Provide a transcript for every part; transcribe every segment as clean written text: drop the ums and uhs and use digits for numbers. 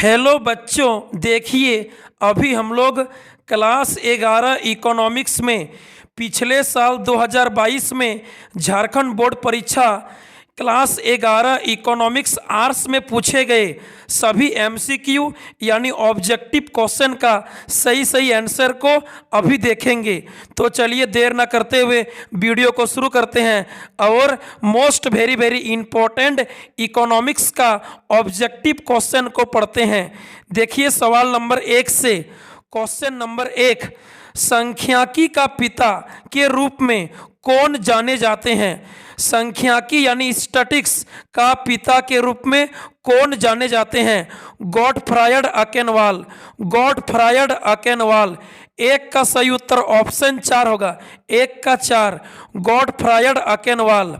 Hello बच्चों, देखिए अभी हम लोग क्लास 11 इकोनॉमिक्स में पिछले साल 2022 में झारखंड बोर्ड परीक्षा क्लास 11 इकोनॉमिक्स आर्ट्स में पूछे गए सभी एमसीक्यू यानी ऑब्जेक्टिव क्वेश्चन का सही आंसर को अभी देखेंगे। तो चलिए देर ना करते हुए वीडियो को शुरू करते हैं और मोस्ट वेरी इम्पोर्टेंट इकोनॉमिक्स का ऑब्जेक्टिव क्वेश्चन को पढ़ते हैं। देखिए सवाल नंबर 1 से क्वेश्चन नंबर 1, सांख्यिकी का पिता के रूप में कौन जाने जाते हैं? सांख्यिकी यानी स्टैटिक्स का पिता के रूप में कौन जाने जाते हैं? गॉटफ्रायड अकेनवाल। गॉटफ्रायड अकेनवाल। एक का सही उत्तर ऑप्शन 4 होगा, 1 का 4, गॉटफ्रायड अकेनवाल।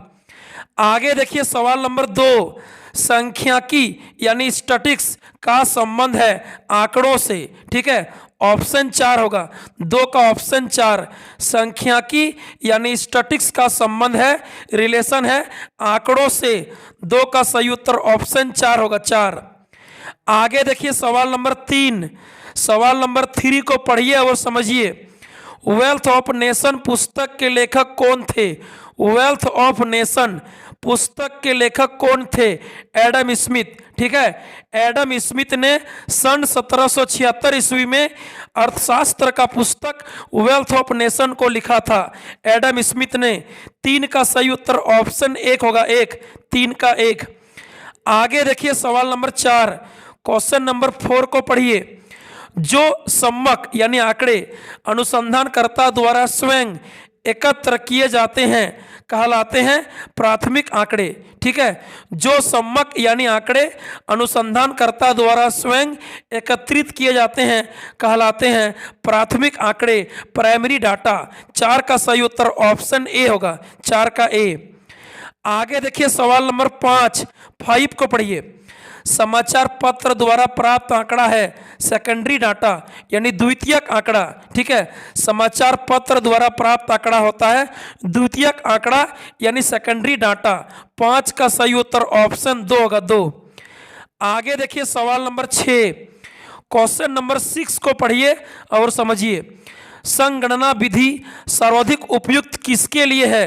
आगे देखिए सवाल नंबर 2, सांख्यिकी यानी स्टैटिक्स का संबंध है आंकड़ों से। ठीक है, ऑप्शन 4 होगा, 2 का ऑप्शन 4, सांख्यिकी यानी स्टैटिक्स का संबंध है, रिलेशन है आंकड़ों से। 2 का सही उत्तर ऑप्शन 4 होगा, 4। आगे देखिए सवाल नंबर 3। सवाल नंबर 3 को पढ़िए और समझिए। वेल्थ ऑफ नेशन पुस्तक के लेखक कौन थे? वेल्थ ऑफ नेशन पुस्तक के लेखक कौन थे? Adam Smith. ठीक है, एडम स्मिथ ने सन 1776 ईस्वी में अर्थशास्त्र का पुस्तक वेल्थ ऑफ नेशन को लिखा था, एडम स्मिथ ने। 3 का सही उत्तर ऑप्शन 1 होगा, 1, 3 का 1। आगे देखिए सवाल नंबर 4, क्वेश्चन नंबर 4 को पढ़िए। जो सम्मक यानी आंकड़े अनुसंधानकर्ता द्वारा स्वयं एकत्र किए जाते हैं कहलाते हैं प्राथमिक आंकड़े। ठीक है, जो सम्मक यानी आंकड़े अनुसंधानकर्ता द्वारा स्वयं एकत्रित किए जाते हैं कहलाते हैं प्राथमिक आंकड़े, प्राइमरी डाटा। 4 का सही उत्तर ऑप्शन ए होगा, 4 का ए। आगे देखिए सवाल नंबर 5 को पढ़िए। समाचार पत्र द्वारा प्राप्त आंकड़ा है सेकेंडरी डाटा यानी द्वितीयक आंकड़ा। ठीक है, समाचार पत्र द्वारा प्राप्त आंकड़ा होता है द्वितीयक आंकड़ा यानी सेकेंडरी डाटा। 5 का सही उत्तर ऑप्शन 2 होगा, 2। आगे देखिए सवाल नंबर 6, क्वेश्चन नंबर 6 को पढ़िए और समझिए। संगणना विधि सर्वाधिक उपयुक्त किसके लिए है?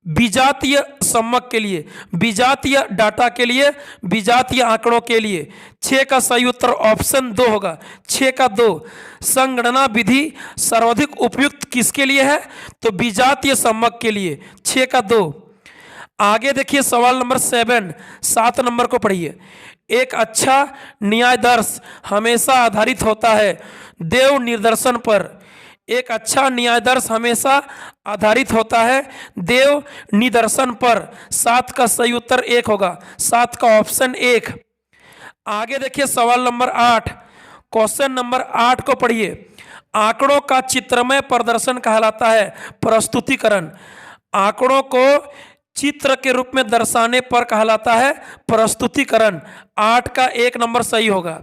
विजातीय सम्मक के लिए, विजातीय डाटा के लिए, विजातीय आंकड़ों के लिए। 6 का सही उत्तर ऑप्शन 2 होगा, 6 का 2। संगणना विधि सर्वाधिक उपयुक्त किसके लिए है? तो विजातीय सम्मक के लिए, 6 का 2। आगे देखिए सवाल नंबर 7 नंबर को पढ़िए। एक अच्छा न्यायाधीश हमेशा आधारित होता है देव निर्दर्शन पर। एक अच्छा न्यायाधीश हमेशा आधारित होता है देव निदर्शन पर। 7 का सही उत्तर 1 होगा, 7 का ऑप्शन 1। आगे देखिए सवाल नंबर 8, क्वेश्चन नंबर 8 को पढ़िए। आंकड़ों का चित्रमय प्रदर्शन कहलाता है प्रस्तुतिकरण। आंकड़ों को चित्र के रूप में दर्शाने पर कहलाता है प्रस्तुतिकरण। 8 का 1 नंबर सही होगा।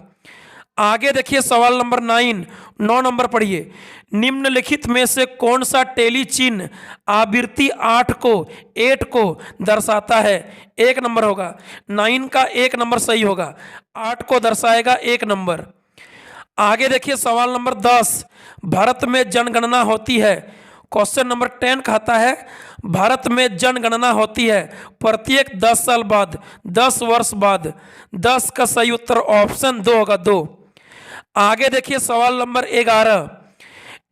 आगे देखिए सवाल नंबर 9 नंबर पढ़िए। निम्नलिखित में से कौन सा टेली चिन्ह आवृत्ति 8 को दर्शाता है? 1 नंबर होगा, 9 का 1 नंबर सही होगा, 8 को दर्शाएगा 1 नंबर। आगे देखिए सवाल नंबर 10, भारत में जनगणना होती है। क्वेश्चन नंबर 10 कहता है भारत में जनगणना होती है प्रत्येक 10 साल बाद, 10 वर्ष बाद। 10 का सही उत्तर ऑप्शन 2 होगा, 2। आगे देखिए सवाल नंबर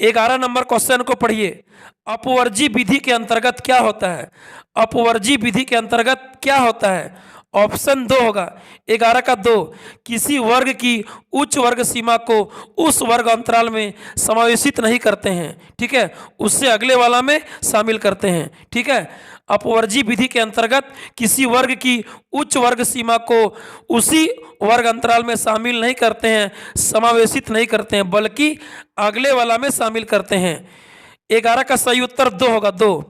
11 नंबर क्वेश्चन को पढ़िए। अपवर्जी विधि के अंतर्गत क्या होता है? अपवर्जी विधि के अंतर्गत क्या होता है? ऑप्शन 2 होगा, 11 का 2। किसी वर्ग की उच्च वर्ग सीमा को उस वर्ग अंतराल में समावेशित नहीं करते हैं। ठीक है, उससे अगले वाला में शामिल करते हैं। ठीक है, अपवर्जी विधि के अंतर्गत किसी वर्ग की उच्च वर्ग सीमा को उसी वर्ग अंतराल में शामिल नहीं करते हैं, समावेशित नहीं करते हैं, बल्कि अगले वाला में शामिल करते हैं। 11 का सही उत्तर 2 होगा, 2।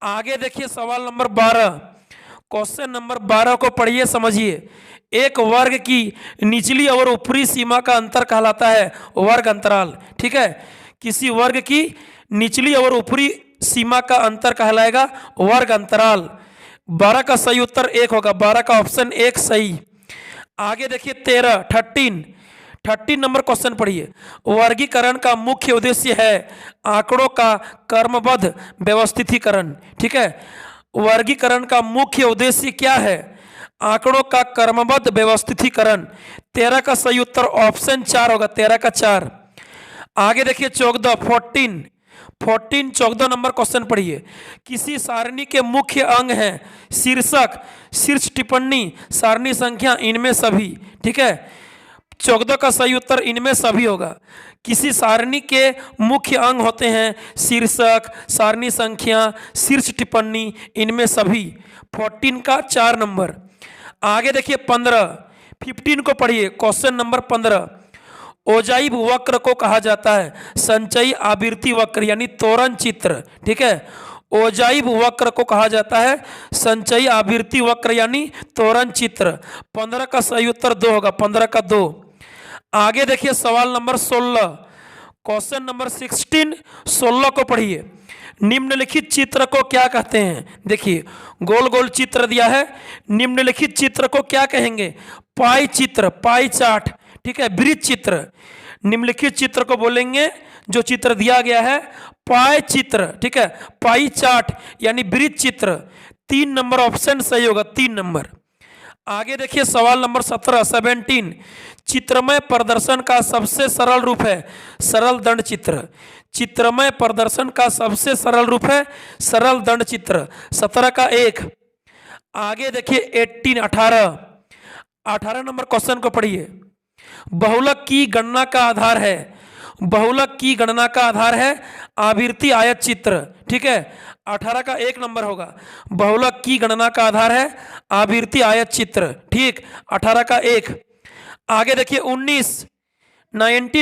आगे देखिए सवाल नंबर 12, क्वेश्चन नंबर 12 को पढ़िए, समझिए। एक वर्ग की निचली और ऊपरी सीमा का अंतर कहलाता है वर्ग अंतराल। ठीक है, किसी वर्ग की निचली और ऊपरी सीमा का अंतर कहलाएगा वर्ग अंतराल। 12 का सही उत्तर 1 होगा, 12 का ऑप्शन 1 सही। आगे देखिए 13 13 नंबर क्वेश्चन पढ़िए। वर्गीकरण का मुख्य उद्देश्य है आंकड़ों का क्रमबद्ध व्यवस्थितीकरण। ठीक है, वर्गीकरण का मुख्य उद्देश्य क्या है? आंकड़ों का क्रमबद्ध व्यवस्थितीकरण। 13 का सही उत्तर ऑप्शन 4 होगा, 13 का 4। आगे देखिए 14 नंबर क्वेश्चन पढ़िए। किसी सारणी के मुख्य अंग हैं शीर्षक, शीर्ष टिप्पणी, सारणी संख्या, इनमें सभी। ठीक है, 14 का सही उत्तर इनमें सभी होगा। किसी सारणी के मुख्य अंग होते हैं शीर्षक, सारणी संख्या, शीर्ष टिप्पणी, इनमें सभी। 14 का 4 नंबर। आगे देखिए 15 को पढ़िए। क्वेश्चन नंबर 15, ओजाइव वक्र को कहा जाता है संचयी आवृत्ति वक्र यानी तोरण चित्र। ठीक है, ओजाइव वक्र को कहा जाता है संचयी आवृत्ति वक्र यानी तोरण चित्र। 15 का सही उत्तर 2 होगा, 15 का 2। आगे देखिए सवाल नंबर 16, क्वेश्चन नंबर 16 को पढ़िए। निम्नलिखित चित्र को क्या कहते हैं? देखिए गोल गोल चित्र दिया है, निम्नलिखित चित्र को क्या कहेंगे? पाई चित्र, पाई चार्ट। ठीक है, वृत्त चित्र। निम्नलिखित चित्र को बोलेंगे, जो चित्र दिया गया है पाई चित्र। ठीक है, पाई चार्ट यानी वृत्त चित्र। 3 नंबर ऑप्शन सही होगा, 3 नंबर। आगे देखिए सवाल नंबर 17 चित्रमय प्रदर्शन का सबसे सरल रूप है सरल दंड चित्र। चित्रमय प्रदर्शन का सबसे सरल रूप है सरल दंड चित्र। 17 का 1। आगे देखिए 18 नंबर क्वेश्चन को पढ़िए। बहुलक की गणना का आधार है, बहुलक की गणना का आधार है आवृत्ति आयत चित्र। ठीक है, 18 का 1 नंबर होगा। बहुलक की गणना का आधार है आवृत्ति आयत चित्र। ठीक, 18 का 1। आगे देखिए 19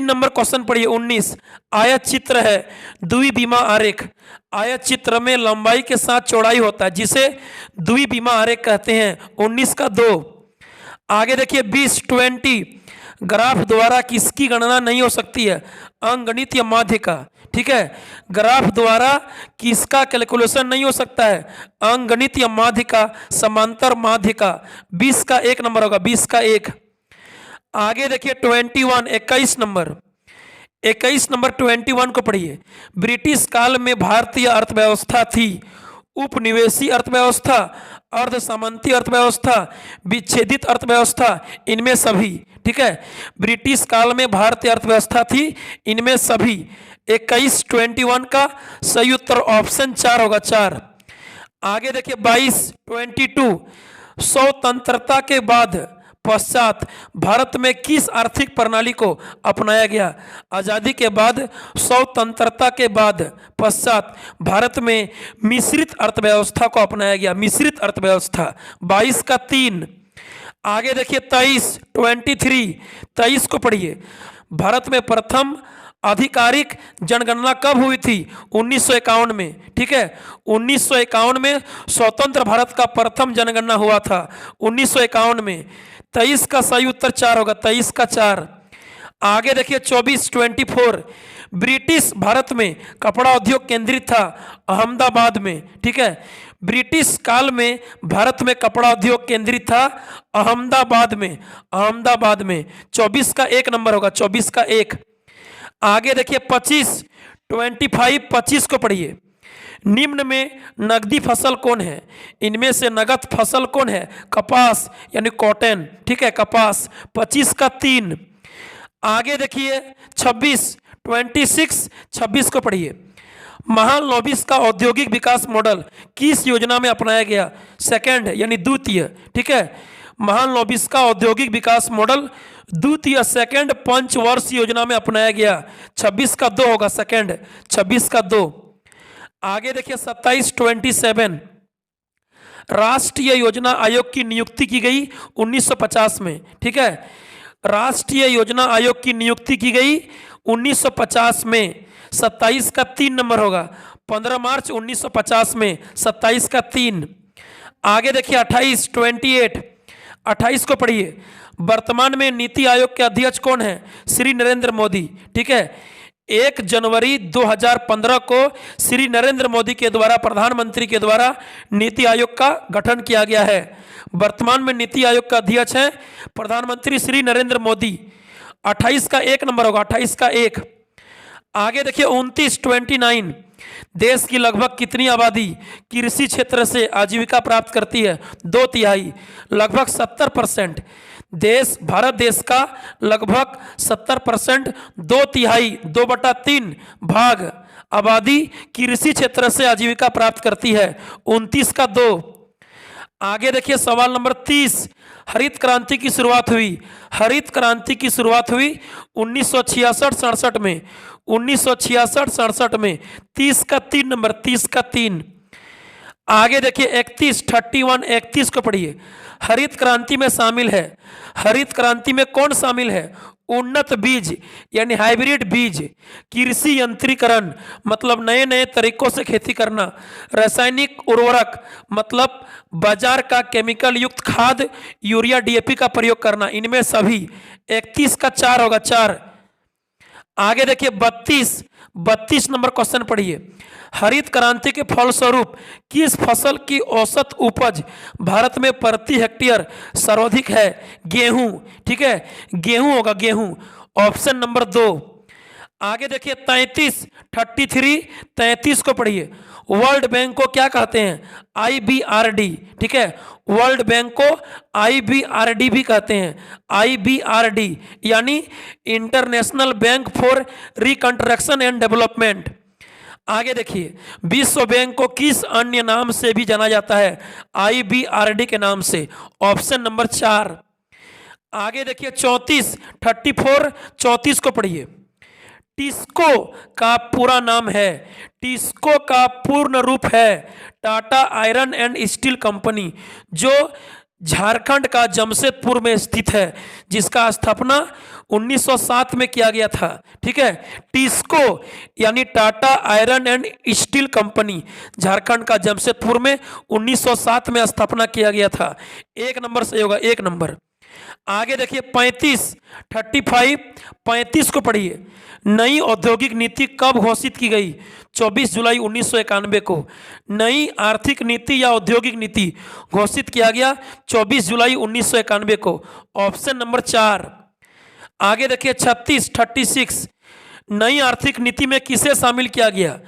नंबर क्वेश्चन पढ़िए। 19 आयत चित्र है द्विविमा आरेख। आयत चित्र में लंबाई के साथ चौड़ाई होता है जिसे द्विविमा आरेख कहते हैं। 19 का 2। आगे देखिए 20 ग्राफ द्वारा किसकी गणना नहीं हो सकती है? अंकगणित या माध्य का। ठीक है, ग्राफ द्वारा किसका कैलकुलेशन नहीं हो सकता है? अंकगणित या माध्य का, समांतर माध्य का। 20 का 1 नंबर होगा, 20 का 1। आगे देखिए 21 नंबर 21 को पढ़िए। ब्रिटिश काल में भारतीय अर्थव्यवस्था थी उपनिवेशी अर्थव्यवस्था, अर्ध सामंती अर्थव्यवस्था, विच्छेदित अर्थव्यवस्था, इनमें सभी। ठीक है, ब्रिटिश काल में भारतीय अर्थव्यवस्था थी इनमें सभी। 21 का सही उत्तर ऑप्शन 4 होगा, 4। आगे देखिए 22 स्वतंत्रता के बाद पश्चात भारत में किस आर्थिक प्रणाली को अपनाया गया? आजादी के बाद, स्वतंत्रता के बाद पश्चात भारत में मिश्रित अर्थव्यवस्था को अपनाया गया, मिश्रित अर्थव्यवस्था। 22 का 3। आगे देखिए 23 को पढ़िए। भारत में प्रथम आधिकारिक जनगणना कब हुई थी? 1951 में। ठीक है, 1951 में स्वतंत्र भारत का प्रथम जनगणना हुआ था 1951 में। 23 का सही उत्तर 4 होगा, 23 का 4। आगे देखिए 24 ब्रिटिश भारत में कपड़ा उद्योग केंद्रित था अहमदाबाद में। ठीक है, ब्रिटिश काल में भारत में कपड़ा उद्योग केंद्रित था अहमदाबाद में, अहमदाबाद में। 24 का 1 नंबर होगा, 24 का 1। आगे देखिए 25 को पढ़िए। निम्न में नगदी फसल कौन है? इनमें से नगद फसल कौन है? कपास यानी कॉटन। ठीक है, कपास। 25 का 3। आगे देखिए 26 को पढ़िए। महालनोबिस का औद्योगिक विकास मॉडल किस योजना में अपनाया गया? सेकंड यानी द्वितीय। ठीक है, महालनोबिस का औद्योगिक विकास मॉडल द्वितीय सेकंड पंचवर्ष योजना में अपनाया गया। 26 का 2 होगा, सेकंड। 26 का 2। आगे देखिए 27 राष्ट्रीय योजना आयोग की नियुक्ति की गई 1950 में। ठीक है, राष्ट्रीय योजना आयोग की नियुक्ति की गई 1950 में। 27 का 3 नंबर होगा, 15 मार्च 1950 में। 27 का 3। आगे देखिए 28 को पढ़िए। वर्तमान में नीति आयोग के अध्यक्ष कौन है? श्री नरेंद्र मोदी। ठीक है, 1 जनवरी 2015 को श्री नरेंद्र मोदी के द्वारा, प्रधानमंत्री के द्वारा नीति आयोग का गठन किया गया है। वर्तमान में नीति आयोग का अध्यक्ष है प्रधानमंत्री श्री नरेंद्र मोदी। 28 का 1 नंबर होगा, 28 का 1। आगे देखिए 29 देश की लगभग कितनी आबादी कृषि क्षेत्र से आजीविका प्राप्त करती है? 2/3, लगभग 70%। भारत देश का लगभग 70%, 2/3, 2/3 भाग आबादी कृषि क्षेत्र से आजीविका प्राप्त करती है। 29 का 2। आगे देखिए सवाल नंबर 30, हरित क्रांति की शुरुआत हुई। हरित क्रांति की शुरुआत हुई 1966-67 में, 1966-67 में। 30 का 3 नंबर, 30 का 3। आगे देखिए 31 को पढ़िए। हरित क्रांति में शामिल है, हरित क्रांति में कौन शामिल है? उन्नत बीज यानी हाइब्रिड बीज, कृषि यंत्रीकरण मतलब नए नए तरीकों से खेती करना, रासायनिक उर्वरक मतलब बाजार का केमिकल युक्त खाद यूरिया डीएपी का प्रयोग करना, इनमें सभी। 31 का 4 होगा, 4। आगे देखिए 32 नंबर क्वेश्चन पढ़िए। हरित क्रांति के फलस्वरूप किस फसल की औसत उपज भारत में प्रति हेक्टेयर सर्वाधिक है? गेहूं, ठीक है, गेहूं होगा, गेहूं, ऑप्शन नंबर 2। आगे देखिए 33 को पढ़िए। वर्ल्ड बैंक को क्या कहते हैं? IBRD, ठीक है, वर्ल्ड बैंक को IBRD भी कहते हैं, IBRD यानी international bank for reconstruction and development. आगे देखिए विश्व बैंक को किस अन्य नाम से भी जाना जाता है? IBRD के नाम से, ऑप्शन नंबर 4। आगे देखिए 34 को पढ़िए। टिस्को का पूरा नाम है, टिस्को का पूर्ण रूप है Tata iron and steel company, जो झारखंड का जमशेदपुर में स्थित है, जिसका स्थापना 1907 में किया गया था, ठीक है। टिस्को यानी Tata iron and steel company, Jharkhand का जमशेदपुर में 1907 में स्थापना किया गया था। 1 नंबर सही होगा, 1 नंबर। आगे देखिए 35 को पढ़िए। नई औद्योगिक नीति कब घोषित की गई? 24 जुलाई 1991 को नई आर्थिक नीति या औद्योगिक नीति घोषित किया गया 24 जुलाई 1991 को, ऑप्शन नंबर 4। आगे देखिए 36 नई आर्थिक नीति में किसे शामिल किया गया?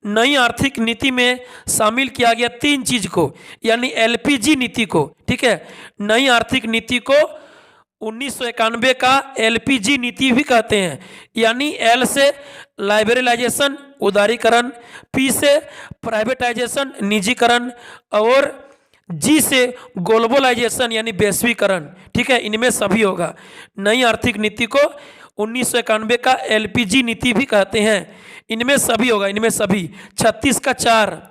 नई आर्थिक नीति में शामिल किया गया 3 चीज को, यानी LPG नीति को, ठीक है। नई आर्थिक नीति को 1991 का LPG नीति भी कहते हैं, यानी L से लाइबरलाइजेशन उदारीकरण, P से प्राइवेटाइजेशन निजीकरण, और G से ग्लोबलाइजेशन यानी वैश्वीकरण, ठीक है। इनमें सभी होगा। नई आर्थिक नीति को 1991 का LPG नीति भी कहते हैं, इनमें सभी होगा, इनमें सभी। 36 का 4।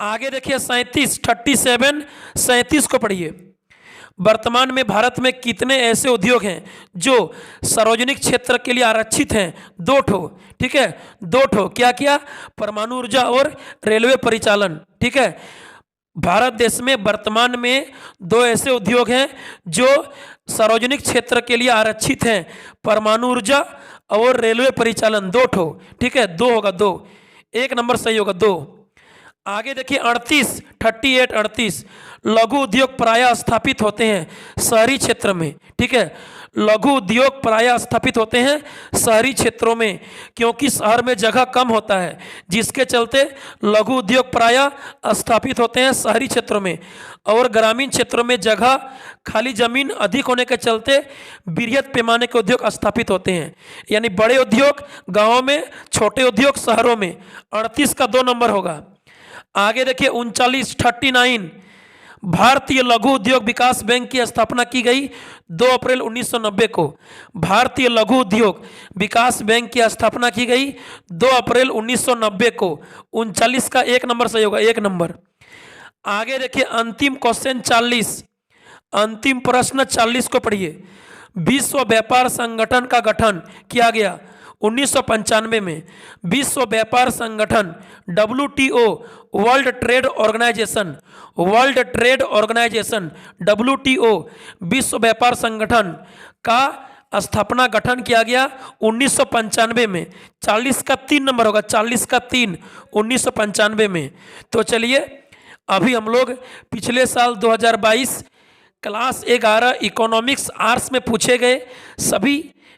आगे देखिए 37 को पढ़िए। वर्तमान में भारत में कितने ऐसे उद्योग हैं जो सार्वजनिक क्षेत्र के लिए आरक्षित हैं? 2 ठो, ठीक है, 2 ठो। क्या क्या? परमाणु ऊर्जा और रेलवे परिचालन, ठीक है। भारत देश में वर्तमान में 2 ऐसे उद्योग हैं जो सार्वजनिक क्षेत्र के लिए आरक्षित हैं, परमाणु ऊर्जा और रेलवे परिचालन, 2 ठो, ठीक है, 2 होगा, 2। 1 नंबर सही होगा, 2। आगे देखिए 38 लघु उद्योग प्रायः स्थापित होते हैं शहरी क्षेत्र में, ठीक है। लघु उद्योग प्रायः स्थापित होते हैं शहरी क्षेत्रों में, क्योंकि शहर में जगह कम होता है, जिसके चलते लघु उद्योग प्रायः स्थापित होते हैं शहरी क्षेत्रों में। और ग्रामीण क्षेत्रों में जगह खाली जमीन अधिक होने के चलते बृहद पैमाने के उद्योग स्थापित होते हैं, यानी बड़े उद्योग गाँवों में, छोटे उद्योग शहरों में। 38 का 2 नंबर होगा। आगे देखिए 39 भारतीय लघु उद्योग विकास बैंक की स्थापना की गई 2 अप्रैल 1990 को। भारतीय लघु उद्योग विकास बैंक की स्थापना की गई 2 अप्रैल 1990 को। 39 का 1 नंबर सही होगा, 1 नंबर। आगे देखिए अंतिम क्वेश्चन 40, अंतिम प्रश्न 40 को पढ़िए। विश्व व्यापार संगठन का गठन किया गया 1995 में। विश्व व्यापार संगठन WTO world trade organisation, world trade organisation WTO विश्व व्यापार संगठन का स्थापना गठन किया गया 1995 में। 40 का 3 नंबर होगा, 40 का 3, 1995 में। तो चलिए अभी हम लोग पिछले साल 2022 क्लास 11 इकोनॉमिक्स आर्ट्स में पूछे गए सभी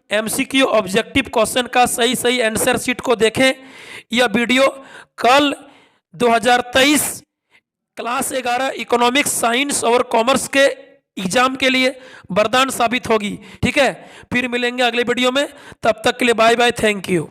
एमसीक्यू ऑब्जेक्टिव क्वेश्चन का सही आंसर शीट को देखें। यह वीडियो कल 2023 क्लास 11 इकोनॉमिक्स साइंस और कॉमर्स के एग्जाम के लिए वरदान साबित होगी। ठीक है, फिर मिलेंगे अगले वीडियो में, तब तक के लिए बाय बाय, थैंक यू।